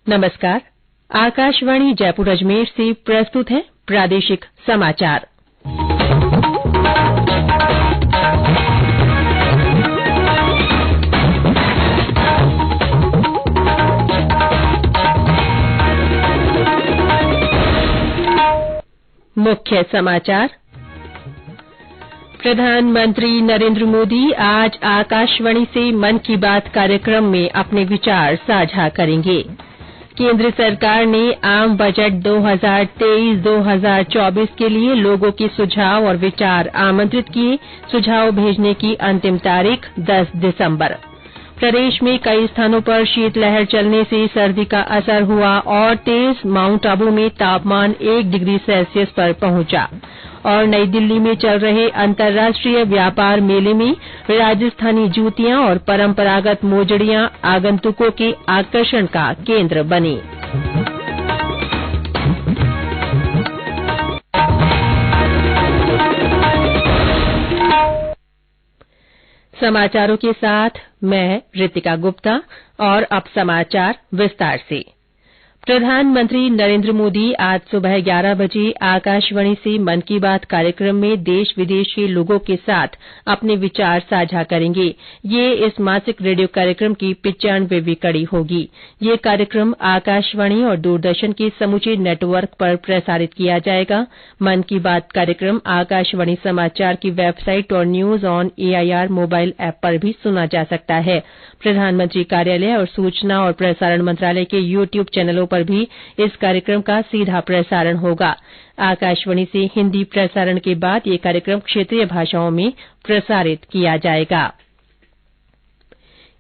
नमस्कार। आकाशवाणी जयपुर अजमेर से प्रस्तुत है प्रादेशिक समाचार। मुख्य समाचार। प्रधानमंत्री नरेंद्र मोदी आज आकाशवाणी से मन की बात कार्यक्रम में अपने विचार साझा करेंगे। केंद्र सरकार ने आम बजट 2023-2024 के लिए लोगों के सुझाव और विचार आमंत्रित किए। सुझाव भेजने की अंतिम तारीख 10 दिसंबर। प्रदेश में कई स्थानों पर शीतलहर चलने से सर्दी का असर हुआ और तेज। माउंट आबू में तापमान 1 डिग्री सेल्सियस पर पहुंचा। और नई दिल्ली में चल रहे अंतर्राष्ट्रीय व्यापार मेले में राजस्थानी जूतियां और परंपरागत मोजड़ियां आगंतुकों के आकर्षण का केंद्र बनी। समाचारों के साथ मैं रितिका गुप्ता। और अब समाचार विस्तार से। प्रधानमंत्री नरेंद्र मोदी आज सुबह 11 बजे आकाशवाणी से मन की बात कार्यक्रम में देश विदेश के लोगों के साथ अपने विचार साझा करेंगे। ये इस मासिक रेडियो कार्यक्रम की 95वीं कड़ी होगी। ये कार्यक्रम आकाशवाणी और दूरदर्शन के समूचे नेटवर्क पर प्रसारित किया जाएगा। मन की बात कार्यक्रम आकाशवाणी समाचार की वेबसाइट और news on AIR mobile app पर भी सुना जा सकता है। प्रधानमंत्री कार्यालय और सूचना और प्रसारण मंत्रालय के यूट्यूब चैनलों पर भी इस कार्यक्रम का सीधा प्रसारण होगा। आकाशवाणी से हिंदी प्रसारण के बाद ये कार्यक्रम क्षेत्रीय भाषाओं में प्रसारित किया जाएगा।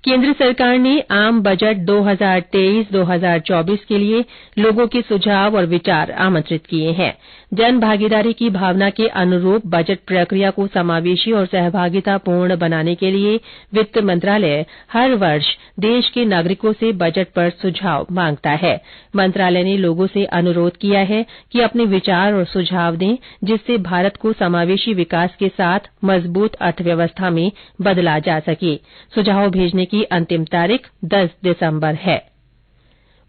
केंद्र सरकार ने आम बजट 2023-2024 के लिए लोगों के सुझाव और विचार आमंत्रित किए हैं। जन भागीदारी की भावना के अनुरूप बजट प्रक्रिया को समावेशी और सहभागितापूर्ण बनाने के लिए वित्त मंत्रालय हर वर्ष देश के नागरिकों से बजट पर सुझाव मांगता है। मंत्रालय ने लोगों से अनुरोध किया है कि अपने विचार और सुझाव दें, जिससे भारत को समावेशी विकास के साथ मजबूत अर्थव्यवस्था में बदला जा सके। सुझाव भेजने की अंतिम तारीख 10 दिसंबर है।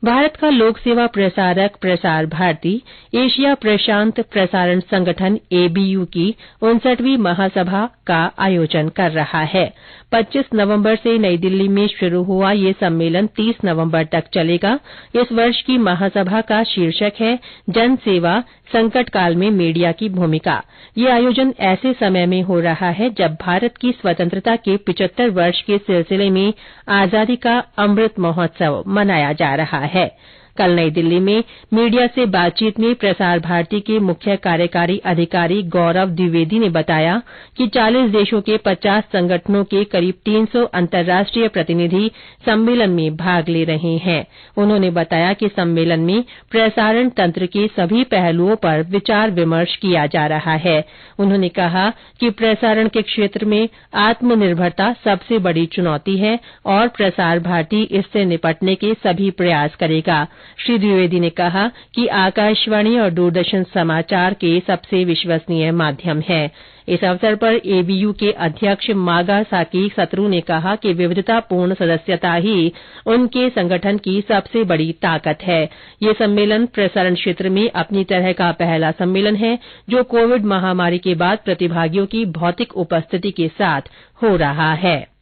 भारत का लोक सेवा प्रसारक प्रसार भारती एशिया प्रशांत प्रसारण संगठन एबीयू की 59वीं महासभा का आयोजन कर रहा है। 25 नवंबर से नई दिल्ली में शुरू हुआ ये सम्मेलन 30 नवंबर तक चलेगा। इस वर्ष की महासभा का शीर्षक है जन सेवा संकट काल में मीडिया की भूमिका। ये आयोजन ऐसे समय में हो रहा है जब भारत की स्वतंत्रता के 75 वर्ष के सिलसिले में आजादी का अमृत महोत्सव मनाया जा रहा है। कल नई दिल्ली में मीडिया से बातचीत में प्रसार भारती के मुख्य कार्यकारी अधिकारी गौरव द्विवेदी ने बताया कि 40 देशों के 50 संगठनों के करीब 300 अंतर्राष्ट्रीय प्रतिनिधि सम्मेलन में भाग ले रहे हैं। उन्होंने बताया कि सम्मेलन में प्रसारण तंत्र के सभी पहलुओं पर विचार विमर्श किया जा रहा है। उन्होंने कहा कि प्रसारण के क्षेत्र में आत्मनिर्भरता सबसे बड़ी चुनौती है और प्रसार भारती इससे निपटने के सभी प्रयास करेगा। श्री द्विवेदी ने कहा कि आकाशवाणी और दूरदर्शन समाचार के सबसे विश्वसनीय माध्यम है। इस अवसर पर एबीयू के अध्यक्ष मागा साकी सतरू ने कहा कि विविधतापूर्ण सदस्यता ही उनके संगठन की सबसे बड़ी ताकत है। ये सम्मेलन प्रसारण क्षेत्र में अपनी तरह का पहला सम्मेलन है जो कोविड महामारी के बाद प्रतिभागियों की भौतिक उपस्थिति के साथ हो रहा है।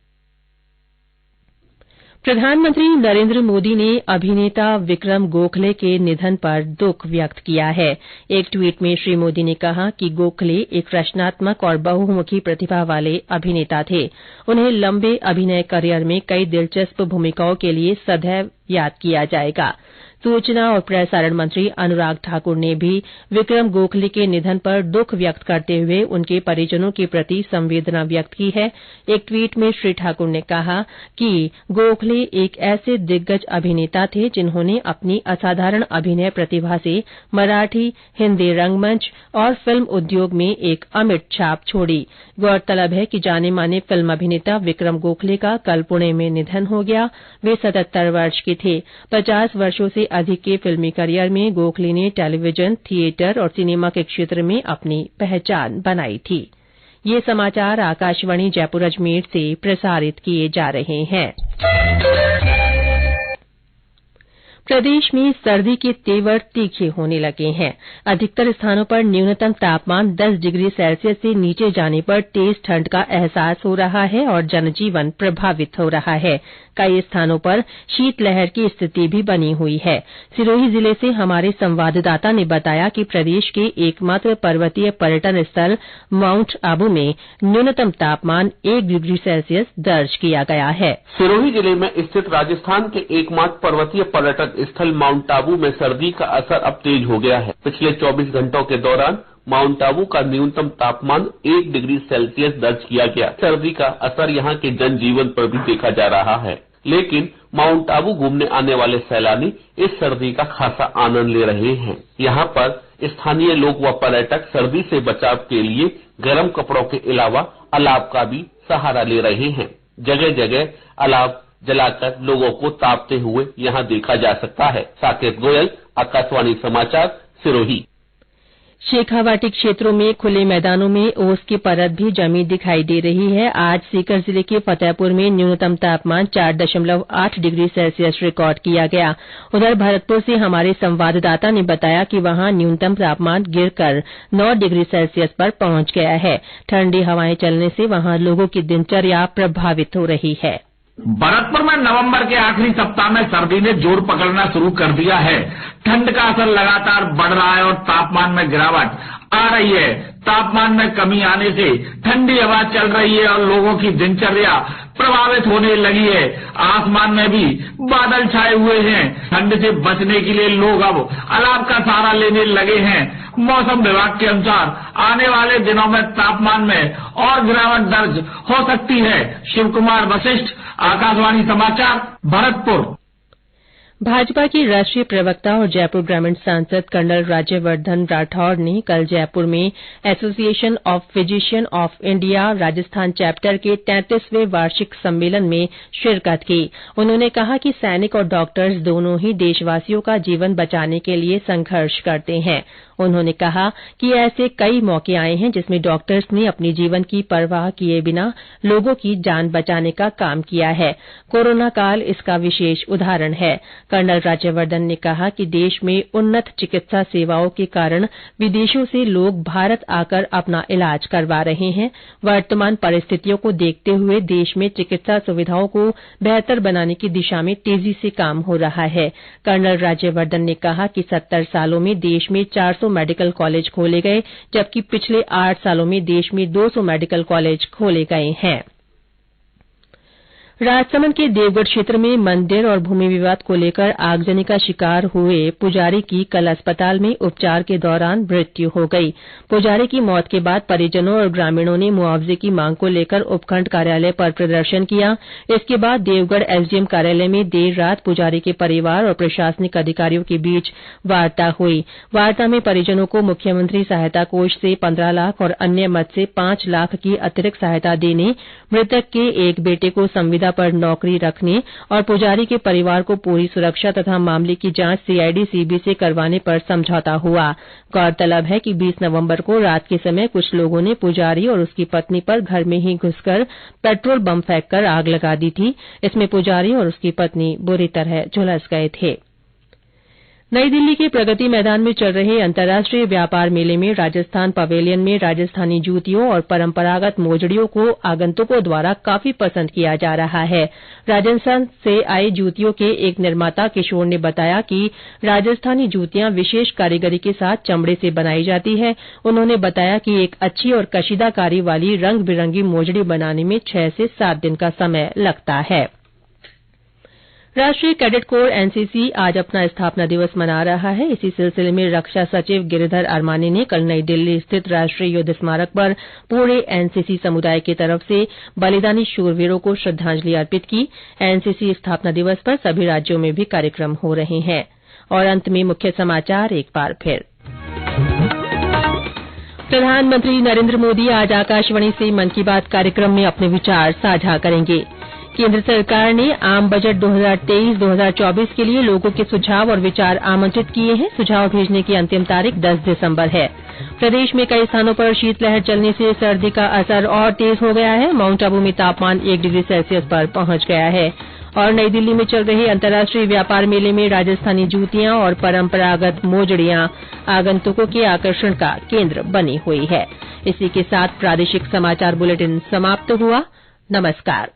प्रधानमंत्री नरेंद्र मोदी ने अभिनेता विक्रम गोखले के निधन पर दुख व्यक्त किया है। एक ट्वीट में श्री मोदी ने कहा कि गोखले एक रचनात्मक और बहुमुखी प्रतिभा वाले अभिनेता थे। उन्हें लंबे अभिनय करियर में कई दिलचस्प भूमिकाओं के लिए सदैव याद किया जाएगा। सूचना और प्रसारण मंत्री अनुराग ठाकुर ने भी विक्रम गोखले के निधन पर दुख व्यक्त करते हुए उनके परिजनों के प्रति संवेदना व्यक्त की है। एक ट्वीट में श्री ठाकुर ने कहा कि गोखले एक ऐसे दिग्गज अभिनेता थे जिन्होंने अपनी असाधारण अभिनय प्रतिभा से मराठी, हिंदी रंगमंच और फिल्म उद्योग में एक अमिट छाप छोड़ी। गौरतलब है कि जाने माने फिल्म अभिनेता विक्रम गोखले का कल पुणे में निधन हो गया। वे 77 वर्ष के थे। 50 वर्षों से अधिक के फिल्मी करियर में गोखले ने टेलीविजन, थिएटर और सिनेमा के क्षेत्र में अपनी पहचान बनाई थी। ये समाचार आकाशवाणी जयपुर अजमेर से प्रसारित किए जा रहे हैं। प्रदेश में सर्दी के तेवर तीखे होने लगे हैं। अधिकतर स्थानों पर न्यूनतम तापमान 10 डिग्री सेल्सियस से नीचे जाने पर तेज ठंड का एहसास हो रहा है और जनजीवन प्रभावित हो रहा है। कई स्थानों पर शीतलहर की स्थिति भी बनी हुई है। सिरोही जिले से हमारे संवाददाता ने बताया कि प्रदेश के एकमात्र पर्वतीय पर्यटन स्थल माउंट आबू में न्यूनतम तापमान 1 डिग्री सेल्सियस दर्ज किया गया है। सिरोही जिले में स्थित राजस्थान के एकमात्र पर्वतीय पर्यटन स्थल माउंट आबू में सर्दी का असर अब तेज हो गया है। पिछले 24 घंटों के दौरान माउंट आबू का न्यूनतम तापमान 1 डिग्री सेल्सियस दर्ज किया गया। सर्दी का असर यहाँ के जनजीवन पर भी देखा जा रहा है, लेकिन माउंट आबू घूमने आने वाले सैलानी इस सर्दी का खासा आनंद ले रहे हैं। यहाँ पर स्थानीय लोग व पर्यटक सर्दी से बचाव के लिए गर्म कपड़ों के अलावा अलाव का भी सहारा ले रहे हैं। जगह जगह अलाव जलाकर लोगों को तापते हुए यहाँ देखा जा सकता है। साकेत गोयल, आकाशवाणी समाचार, सिरोही। शेखावाटी क्षेत्रों में खुले मैदानों में ओस की परत भी जमी दिखाई दे रही है। आज सीकर जिले के फतेहपुर में न्यूनतम तापमान 4.8 डिग्री सेल्सियस रिकॉर्ड किया गया। उधर भरतपुर से हमारे संवाददाता ने बताया कि वहां न्यूनतम तापमान गिरकर 9 डिग्री सेल्सियस पर पहुंच गया है। ठंडी हवाएं चलने से वहां लोगों की दिनचर्या प्रभावित हो रही है। भरतपुर में नवंबर के आखिरी सप्ताह में सर्दी ने जोर पकड़ना शुरू कर दिया है। ठंड का असर लगातार बढ़ रहा है और तापमान में गिरावट आ रही है। तापमान में कमी आने से ठंडी हवा चल रही है और लोगों की दिनचर्या प्रभावित होने लगी है। आसमान में भी बादल छाए हुए हैं। ठंड से बचने के लिए लोग अब अलाव का सहारा लेने लगे हैं। मौसम विभाग के अनुसार आने वाले दिनों में तापमान में और गिरावट दर्ज हो सकती है। शिव कुमार वशिष्ठ, आकाशवाणी समाचार, भरतपुर। भाजपा के राष्ट्रीय प्रवक्ता और जयपुर ग्रामीण सांसद कर्नल राज्यवर्धन राठौड़ ने कल जयपुर में association of physician of India Rajasthan chapter के 33वें वार्षिक सम्मेलन में शिरकत की। उन्होंने कहा कि सैनिक और डॉक्टर्स दोनों ही देशवासियों का जीवन बचाने के लिए संघर्ष करते हैं। उन्होंने कहा कि ऐसे कई मौके आए हैं जिसमें डॉक्टर्स ने अपने जीवन की परवाह किए बिना लोगों की जान बचाने का काम किया है। कोरोना काल इसका विशेष उदाहरण है। कर्नल राज्यवर्धन ने कहा कि देश में उन्नत चिकित्सा सेवाओं के कारण विदेशों से लोग भारत आकर अपना इलाज करवा रहे हैं। वर्तमान परिस्थितियों को देखते हुए देश में चिकित्सा सुविधाओं को बेहतर बनाने की दिशा में तेजी से काम हो रहा है। कर्नल राज्यवर्धन ने कहा कि 70 सालों में देश में 400 मेडिकल कॉलेज खोले गए, जबकि पिछले 8 सालों में देश में 200 मेडिकल कॉलेज खोले गए हैं। राजसमंद के देवगढ़ क्षेत्र में मंदिर और भूमि विवाद को लेकर आगजनी का शिकार हुए पुजारी की कल अस्पताल में उपचार के दौरान मृत्यु हो गई। पुजारी की मौत के बाद परिजनों और ग्रामीणों ने मुआवजे की मांग को लेकर उपखंड कार्यालय पर प्रदर्शन किया। इसके बाद देवगढ़ एसडीएम कार्यालय में देर रात पुजारी के परिवार और प्रशासनिक अधिकारियों के बीच वार्ता हुई। वार्ता में परिजनों को मुख्यमंत्री सहायता कोष से 15 लाख और अन्य मद से 5 लाख की अतिरिक्त सहायता देने, मृतक के एक बेटे को संविदा पर नौकरी रखने और पुजारी के परिवार को पूरी सुरक्षा तथा मामले की जांच सीआईडी सीबी से करवाने पर समझौता हुआ। गौरतलब है कि 20 नवंबर को रात के समय कुछ लोगों ने पुजारी और उसकी पत्नी पर घर में ही घुसकर पेट्रोल बम फेंककर आग लगा दी थी। इसमें पुजारी और उसकी पत्नी बुरी तरह झुलस गए थे। नई दिल्ली के प्रगति मैदान में चल रहे अंतर्राष्ट्रीय व्यापार मेले में राजस्थान पवेलियन में राजस्थानी जूतियों और परंपरागत मोजड़ियों को आगंतुकों द्वारा काफी पसंद किया जा रहा है। राजस्थान से आए जूतियों के एक निर्माता किशोर ने बताया कि राजस्थानी जूतियां विशेष कारीगरी के साथ चमड़े से बनाई जाती है। उन्होंने बताया कि एक अच्छी और कशीदाकारी वाली रंग बिरंगी मोजड़ी बनाने में 6 से 7 दिन का समय लगता है। राष्ट्रीय कैडेट कोर एनसीसी आज अपना स्थापना दिवस मना रहा है। इसी सिलसिले में रक्षा सचिव गिरिधर अरमानी ने कल नई दिल्ली स्थित राष्ट्रीय युद्ध स्मारक पर पूरे एनसीसी समुदाय की तरफ से बलिदानी शूरवीरों को श्रद्धांजलि अर्पित की। एनसीसी स्थापना दिवस पर सभी राज्यों में भी कार्यक्रम हो रहे हैं। और अंत में मुख्य समाचार एक बार फिर। प्रधानमंत्री नरेंद्र मोदी आज आकाशवाणी से मन की बात कार्यक्रम में अपने विचार साझा करेंगे। केंद्र सरकार ने आम बजट 2023-2024 के लिए लोगों के सुझाव और विचार आमंत्रित किए हैं। सुझाव भेजने की अंतिम तारीख 10 दिसंबर है। प्रदेश में कई स्थानों पर शीतलहर चलने से सर्दी का असर और तेज हो गया है। माउंट आबू में तापमान 1 डिग्री सेल्सियस पर पहुंच गया है। और नई दिल्ली में चल रहे अंतर्राष्ट्रीय व्यापार मेले में राजस्थानी जूतियां और परंपरागत मोजड़ियां आगंतुकों के आकर्षण का केंद्र बनी हुई है। इसी के साथ प्रादेशिक समाचार बुलेटिन समाप्त हुआ। नमस्कार।